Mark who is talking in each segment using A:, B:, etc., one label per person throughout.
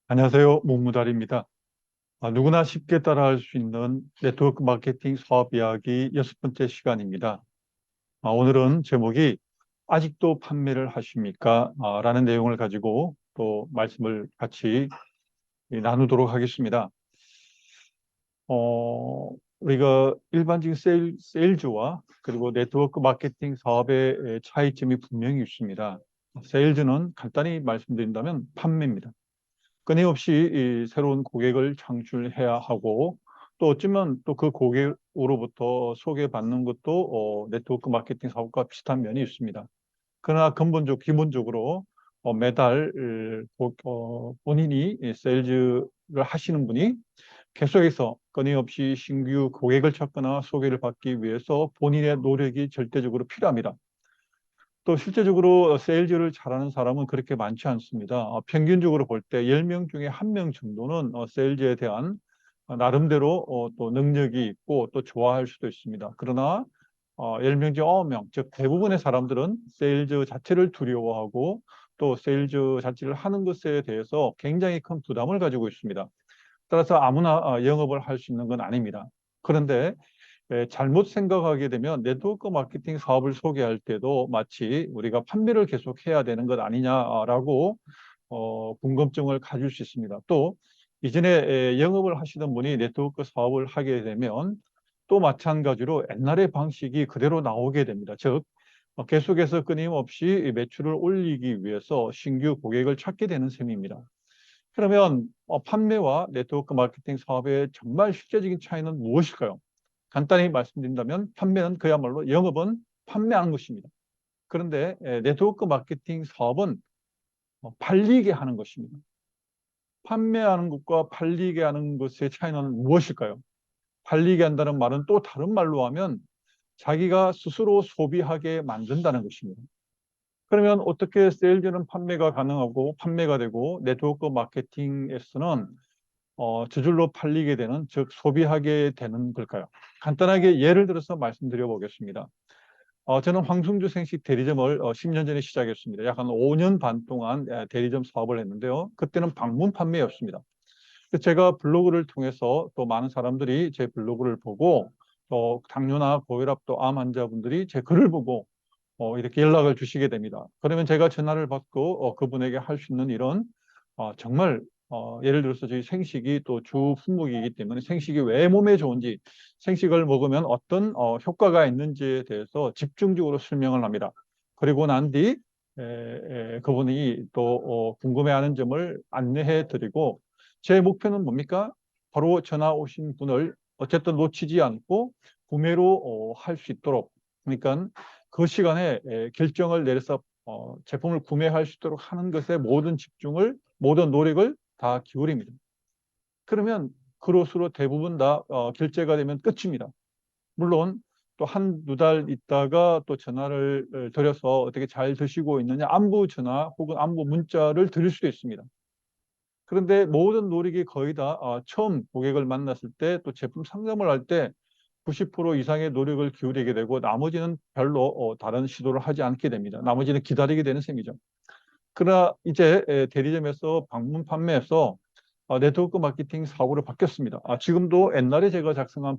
A: 안녕하세요. 문무달입니다. 누구나 쉽게 따라할 수 있는 네트워크 마케팅 사업 이야기 6번째 시간입니다. 오늘은 제목이 아직도 판매를 하십니까? 라는 내용을 가지고 또 말씀을 같이 나누도록 하겠습니다. 우리가 일반적인 세일즈와 그리고 네트워크 마케팅 사업의 차이점이 분명히 있습니다. 세일즈는 간단히 말씀드린다면 판매입니다. 끊임없이 이 새로운 고객을 창출해야 하고 또 어쩌면 또 그 고객으로부터 소개받는 것도 네트워크 마케팅 사업과 비슷한 면이 있습니다. 그러나 기본적으로 매달 본인이 세일즈를 하시는 분이 계속해서 끊임없이 신규 고객을 찾거나 소개를 받기 위해서 본인의 노력이 절대적으로 필요합니다. 또 실제적으로 세일즈를 잘하는 사람은 그렇게 많지 않습니다. 평균적으로 볼 때 10명 중에 1명 정도는 세일즈에 대한 나름대로 또 능력이 있고 또 좋아할 수도 있습니다. 그러나 10명 중 9명, 즉 대부분의 사람들은 세일즈 자체를 두려워하고 또 세일즈 자체를 하는 것에 대해서 굉장히 큰 부담을 가지고 있습니다. 따라서 아무나 영업을 할 수 있는 건 아닙니다. 그런데 잘못 생각하게 되면 네트워크 마케팅 사업을 소개할 때도 마치 우리가 판매를 계속 해야 되는 것 아니냐라고 궁금증을 가질 수 있습니다. 또 이전에 영업을 하시던 분이 네트워크 사업을 하게 되면 또 마찬가지로 옛날의 방식이 그대로 나오게 됩니다. 즉 계속해서 끊임없이 매출을 올리기 위해서 신규 고객을 찾게 되는 셈입니다. 그러면 판매와 네트워크 마케팅 사업의 정말 실제적인 차이는 무엇일까요? 간단히 말씀드린다면 판매는 그야말로 영업은 판매하는 것입니다. 그런데 네트워크 마케팅 사업은 팔리게 하는 것입니다. 판매하는 것과 팔리게 하는 것의 차이는 무엇일까요? 팔리게 한다는 말은 또 다른 말로 하면 자기가 스스로 소비하게 만든다는 것입니다. 그러면 어떻게 세일즈는 판매가 가능하고 판매가 되고 네트워크 마케팅에서는 저절로 팔리게 되는, 즉 소비하게 되는 걸까요? 간단하게 예를 들어서 말씀드려 보겠습니다. 저는 황승주 생식 대리점을 10년 전에 시작했습니다. 약 한 5년 반 동안 대리점 사업을 했는데요. 그때는 방문 판매였습니다. 제가 블로그를 통해서 또 많은 사람들이 제 블로그를 보고 또 당뇨나 고혈압 또 암 환자분들이 제 글을 보고 이렇게 연락을 주시게 됩니다. 그러면 제가 전화를 받고 그분에게 할 수 있는 이런 정말 예를 들어서 저희 생식이 또 주 품목이기 때문에 생식이 왜 몸에 좋은지, 생식을 먹으면 어떤 효과가 있는지에 대해서 집중적으로 설명을 합니다. 그리고 난 뒤 그분이 또 궁금해하는 점을 안내해 드리고 제 목표는 뭡니까? 바로 전화 오신 분을 어쨌든 놓치지 않고 구매로 할 수 있도록, 그러니까 그 시간에 결정을 내려서 제품을 구매할 수 있도록 하는 것에 모든 집중을, 모든 노력을 다 기울입니다. 그러면 그로수로 대부분 다 결제가 되면 끝입니다. 물론 또 한두 달 있다가 또 전화를 드려서 어떻게 잘 드시고 있느냐, 안부 전화 혹은 안부 문자를 드릴 수도 있습니다. 그런데 모든 노력이 거의 다 처음 고객을 만났을 때 또 제품 상담을 할 때 90% 이상의 노력을 기울이게 되고 나머지는 별로 다른 시도를 하지 않게 됩니다. 나머지는 기다리게 되는 셈이죠. 그러나 이제 대리점에서 방문 판매에서 네트워크 마케팅 사업으로 바뀌었습니다. 지금도 옛날에 제가 작성한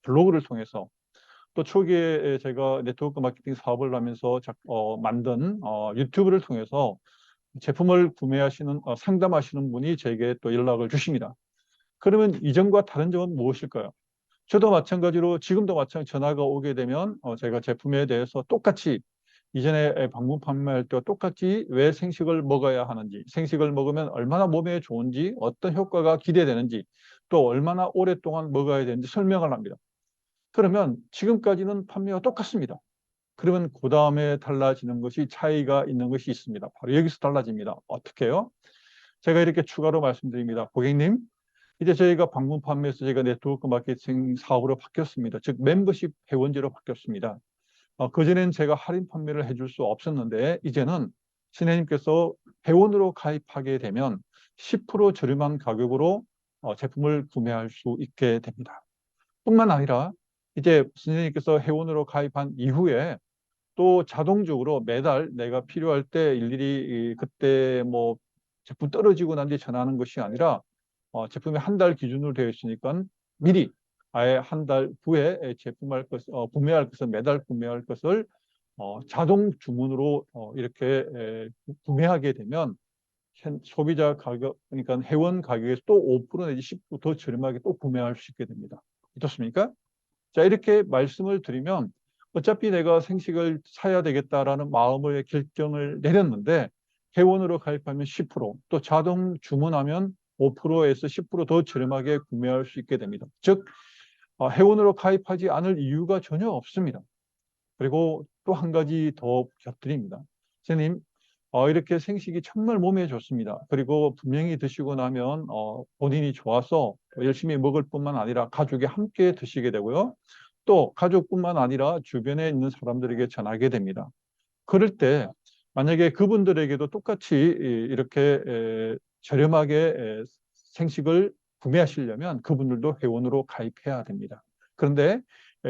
A: 블로그를 통해서 또 초기에 제가 네트워크 마케팅 사업을 하면서 만든 유튜브를 통해서 제품을 구매하시는 상담하시는 분이 제게 또 연락을 주십니다. 그러면 이전과 다른 점은 무엇일까요? 저도 마찬가지로 지금도 마찬가지 전화가 오게 되면 제가 제품에 대해서 똑같이 이전에 방문 판매할 때와 똑같이 왜 생식을 먹어야 하는지, 생식을 먹으면 얼마나 몸에 좋은지, 어떤 효과가 기대되는지, 또 얼마나 오랫동안 먹어야 되는지 설명을 합니다. 그러면 지금까지는 판매와 똑같습니다. 그러면 그 다음에 달라지는 것이, 차이가 있는 것이 있습니다. 바로 여기서 달라집니다. 어떻게 해요? 제가 이렇게 추가로 말씀드립니다. 고객님, 이제 저희가 방문 판매에서 저희가 네트워크 마케팅 사업으로 바뀌었습니다. 즉 멤버십 회원제로 바뀌었습니다. 그전엔 제가 할인 판매를 해줄 수 없었는데 이제는 신혜님께서 회원으로 가입하게 되면 10% 저렴한 가격으로 제품을 구매할 수 있게 됩니다. 뿐만 아니라 이제 신혜님께서 회원으로 가입한 이후에 또 자동적으로 매달 내가 필요할 때 일일이 그때 뭐 제품 떨어지고 난 뒤에 전화하는 것이 아니라 제품이 한 달 기준으로 되어 있으니까 미리 아예 한 달 후에 구매할 것을 매달 구매할 것을 자동 주문으로 이렇게 구매하게 되면 소비자 가격, 그러니까 회원 가격에서 또 5% 내지 10% 더 저렴하게 또 구매할 수 있게 됩니다. 어떻습니까? 자, 이렇게 말씀을 드리면 어차피 내가 생식을 사야 되겠다라는 마음의 결정을 내렸는데 회원으로 가입하면 10%, 또 자동 주문하면 5%에서 10%더 저렴하게 구매할 수 있게 됩니다. 즉, 회원으로 가입하지 않을 이유가 전혀 없습니다. 그리고 또 한 가지 더 곁드립니다. 선생님, 이렇게 생식이 정말 몸에 좋습니다. 그리고 분명히 드시고 나면 본인이 좋아서 열심히 먹을 뿐만 아니라 가족이 함께 드시게 되고요. 또 가족뿐만 아니라 주변에 있는 사람들에게 전하게 됩니다. 그럴 때 만약에 그분들에게도 똑같이 이렇게 저렴하게 생식을 구매하시려면 그분들도 회원으로 가입해야 됩니다. 그런데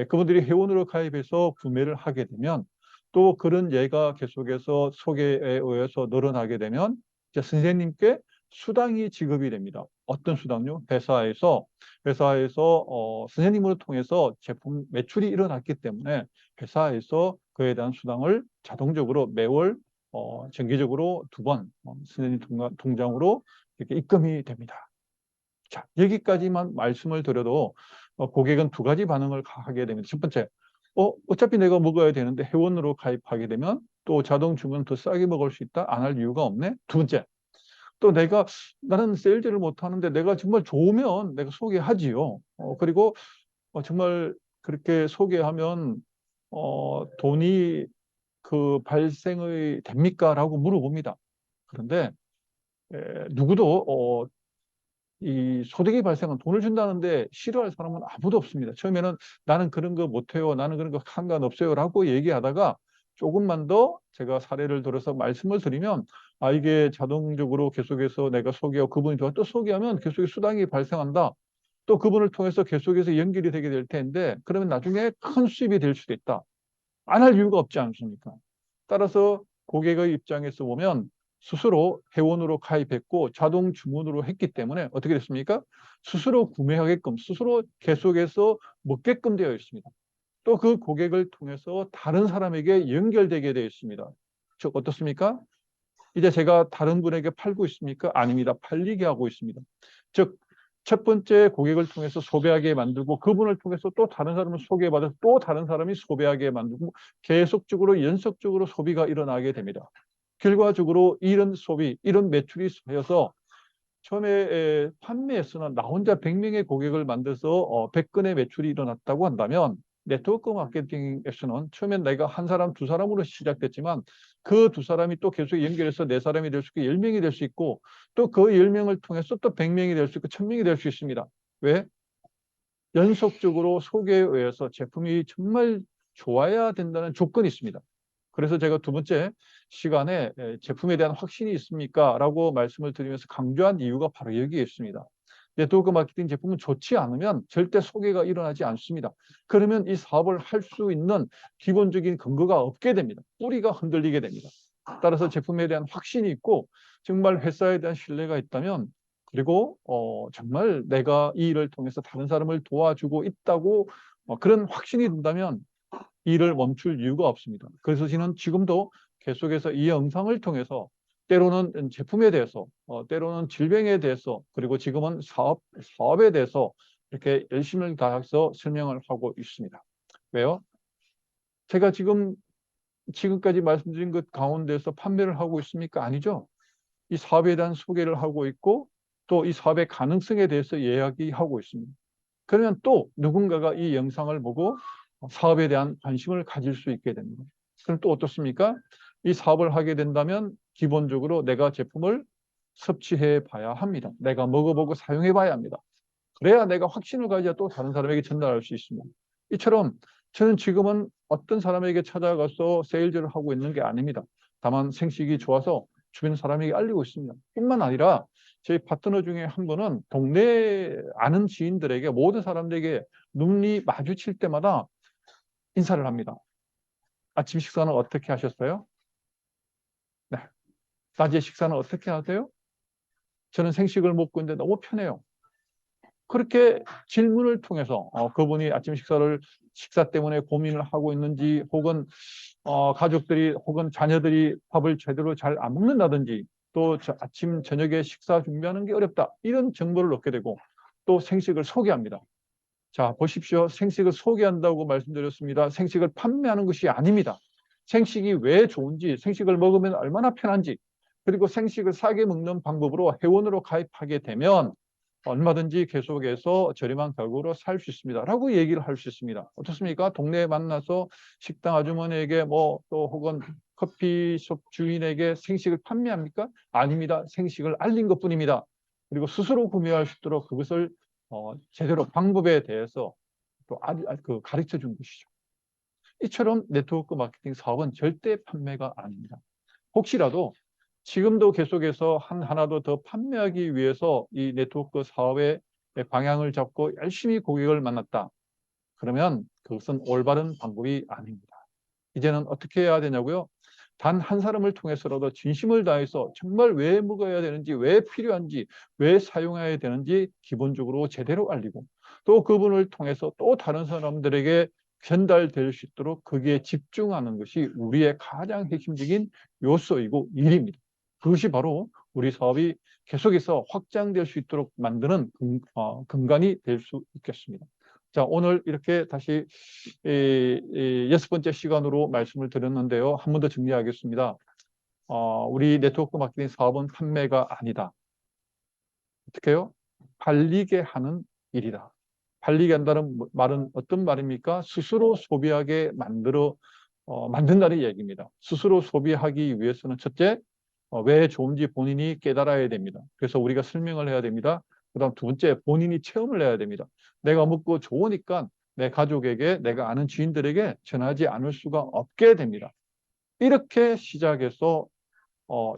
A: 그분들이 회원으로 가입해서 구매를 하게 되면 또 그런 예가 계속해서 소개에 의해서 늘어나게 되면 이제 선생님께 수당이 지급이 됩니다. 어떤 수당요? 회사에서 선생님을 통해서 제품 매출이 일어났기 때문에 회사에서 그에 대한 수당을 자동적으로 매월 정기적으로 2번 선생님 통장으로 이렇게 입금이 됩니다. 자, 여기까지만 말씀을 드려도 고객은 2가지 반응을 하게 됩니다. 첫 번째, 어차피 내가 먹어야 되는데 회원으로 가입하게 되면 또 자동 주문 더 싸게 먹을 수 있다? 안 할 이유가 없네. 두 번째, 또 나는 세일즈를 못하는데 내가 정말 좋으면 내가 소개하지요. 그리고 정말 그렇게 소개하면 돈이 발생이 됩니까? 라고 물어봅니다. 그런데 누구도 이 소득이 발생한 돈을 준다는데 싫어할 사람은 아무도 없습니다. 처음에는 나는 그런 거 못해요. 나는 그런 거 상관없어요. 라고 얘기하다가 조금만 더 제가 사례를 들어서 말씀을 드리면 이게 자동적으로 계속해서 내가 소개하고 그분이 또 소개하면 계속해서 수당이 발생한다. 또 그분을 통해서 계속해서 연결이 되게 될 텐데 그러면 나중에 큰 수입이 될 수도 있다. 안 할 이유가 없지 않습니까? 따라서 고객의 입장에서 보면 스스로 회원으로 가입했고 자동 주문으로 했기 때문에 어떻게 됐습니까? 스스로 구매하게끔, 스스로 계속해서 먹게끔 되어 있습니다. 또 그 고객을 통해서 다른 사람에게 연결되게 되어 있습니다. 즉 어떻습니까? 이제 제가 다른 분에게 팔고 있습니까? 아닙니다. 팔리게 하고 있습니다. 즉, 첫 번째 고객을 통해서 소비하게 만들고 그분을 통해서 또 다른 사람을 소개받아서 또 다른 사람이 소비하게 만들고 계속적으로 연속적으로 소비가 일어나게 됩니다. 결과적으로 이런 소비, 이런 매출이 쌓여서 처음에 판매에서는 나 혼자 100명의 고객을 만들어서 100건의 매출이 일어났다고 한다면 네트워크 마케팅에서는 처음엔 내가 한 사람, 두 사람으로 시작됐지만 그 두 사람이 또 계속 연결해서 네 사람이 될 수 있고 10명이 될 수 있고 또 그 10명을 통해서 또 100명이 될 수 있고 1000명이 될 수 있습니다. 왜? 연속적으로 소개에 의해서 제품이 정말 좋아야 된다는 조건이 있습니다. 그래서 제가 두 번째 시간에 제품에 대한 확신이 있습니까? 라고 말씀을 드리면서 강조한 이유가 바로 여기에 있습니다. 네트워크 마케팅 제품은 좋지 않으면 절대 소개가 일어나지 않습니다. 그러면 이 사업을 할 수 있는 기본적인 근거가 없게 됩니다. 뿌리가 흔들리게 됩니다. 따라서 제품에 대한 확신이 있고 정말 회사에 대한 신뢰가 있다면 그리고 정말 내가 이 일을 통해서 다른 사람을 도와주고 있다고 그런 확신이 든다면 일을 멈출 이유가 없습니다. 그래서 저는 지금도 계속해서 이 영상을 통해서 때로는 제품에 대해서, 때로는 질병에 대해서, 그리고 지금은 사업에 대해서 이렇게 열심을 다해서 설명을 하고 있습니다. 왜요? 제가 지금까지 말씀드린 것 가운데서 판매를 하고 있습니까? 아니죠. 이 사업에 대한 소개를 하고 있고 또 이 사업의 가능성에 대해서 이야기하고 있습니다. 그러면 또 누군가가 이 영상을 보고 사업에 대한 관심을 가질 수 있게 됩니다. 그럼 또 어떻습니까? 이 사업을 하게 된다면 기본적으로 내가 제품을 섭취해 봐야 합니다. 내가 먹어보고 사용해 봐야 합니다. 그래야 내가 확신을 가져야 또 다른 사람에게 전달할 수 있습니다. 이처럼 저는 지금은 어떤 사람에게 찾아가서 세일즈를 하고 있는 게 아닙니다. 다만 생식이 좋아서 주변 사람에게 알리고 있습니다. 뿐만 아니라 저희 파트너 중에 한 분은 동네 아는 지인들에게 모든 사람들에게 눈이 마주칠 때마다 인사를 합니다. 아침 식사는 어떻게 하셨어요? 네. 낮에 식사는 어떻게 하세요? 저는 생식을 먹고 있는데 너무 편해요. 그렇게 질문을 통해서 그분이 아침 식사 때문에 고민을 하고 있는지, 혹은 가족들이 혹은 자녀들이 밥을 제대로 잘 안 먹는다든지, 또 아침 저녁에 식사 준비하는 게 어렵다, 이런 정보를 얻게 되고, 또 생식을 소개합니다. 자, 보십시오. 생식을 소개한다고 말씀드렸습니다. 생식을 판매하는 것이 아닙니다. 생식이 왜 좋은지, 생식을 먹으면 얼마나 편한지, 그리고 생식을 싸게 먹는 방법으로 회원으로 가입하게 되면 얼마든지 계속해서 저렴한 가격으로 살 수 있습니다. 라고 얘기를 할 수 있습니다. 어떻습니까? 동네에 만나서 식당 아주머니에게 또 혹은 커피숍 주인에게 생식을 판매합니까? 아닙니다. 생식을 알린 것뿐입니다. 그리고 스스로 구매할 수 있도록 그것을 제대로 방법에 대해서 또 가르쳐 준 것이죠. 이처럼 네트워크 마케팅 사업은 절대 판매가 아닙니다. 혹시라도 지금도 계속해서 하나도 더 판매하기 위해서 이 네트워크 사업의 방향을 잡고 열심히 고객을 만났다, 그러면 그것은 올바른 방법이 아닙니다. 이제는 어떻게 해야 되냐고요? 단 한 사람을 통해서라도 진심을 다해서 정말 왜 먹어야 되는지, 왜 필요한지, 왜 사용해야 되는지 기본적으로 제대로 알리고, 또 그분을 통해서 또 다른 사람들에게 전달될 수 있도록 거기에 집중하는 것이 우리의 가장 핵심적인 요소이고 일입니다. 그것이 바로 우리 사업이 계속해서 확장될 수 있도록 만드는 근간이 될 수 있겠습니다. 자, 오늘 이렇게 다시 6번째 시간으로 말씀을 드렸는데요. 한 번 더 정리하겠습니다. 우리 네트워크 마케팅 사업은 판매가 아니다. 어떻게 해요? 팔리게 하는 일이다. 팔리게 한다는 말은 어떤 말입니까? 스스로 소비하게 만든다는 얘기입니다. 스스로 소비하기 위해서는 첫째, 왜 좋은지 본인이 깨달아야 됩니다. 그래서 우리가 설명을 해야 됩니다. 그다음 두 번째, 본인이 체험을 해야 됩니다. 내가 먹고 좋으니까 내 가족에게, 내가 아는 지인들에게 전하지 않을 수가 없게 됩니다. 이렇게 시작해서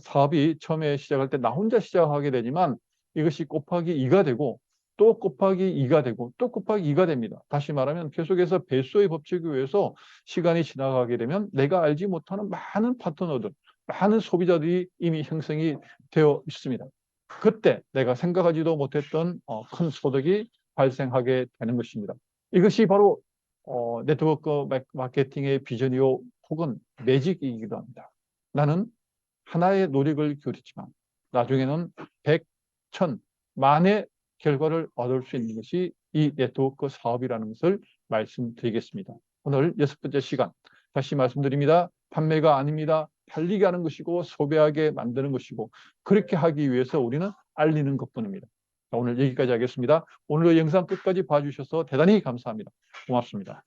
A: 사업이 처음에 시작할 때 나 혼자 시작하게 되지만 이것이 곱하기 2가 되고, 또 곱하기 2가 되고, 또 곱하기 2가 됩니다. 다시 말하면 계속해서 배수의 법칙에 의해서 시간이 지나가게 되면 내가 알지 못하는 많은 파트너들, 많은 소비자들이 이미 형성이 되어 있습니다. 그때 내가 생각하지도 못했던 큰 소득이 발생하게 되는 것입니다. 이것이 바로 네트워크 마케팅의 비전이요, 혹은 매직이기도 합니다. 나는 하나의 노력을 기울였지만 나중에는 100, 1000, 만의 결과를 얻을 수 있는 것이 이 네트워크 사업이라는 것을 말씀드리겠습니다. 오늘 6번째 시간 다시 말씀드립니다. 판매가 아닙니다. 팔리게 하는 것이고 소비하게 만드는 것이고, 그렇게 하기 위해서 우리는 알리는 것뿐입니다. 오늘 여기까지 하겠습니다. 오늘 영상 끝까지 봐주셔서 대단히 감사합니다. 고맙습니다.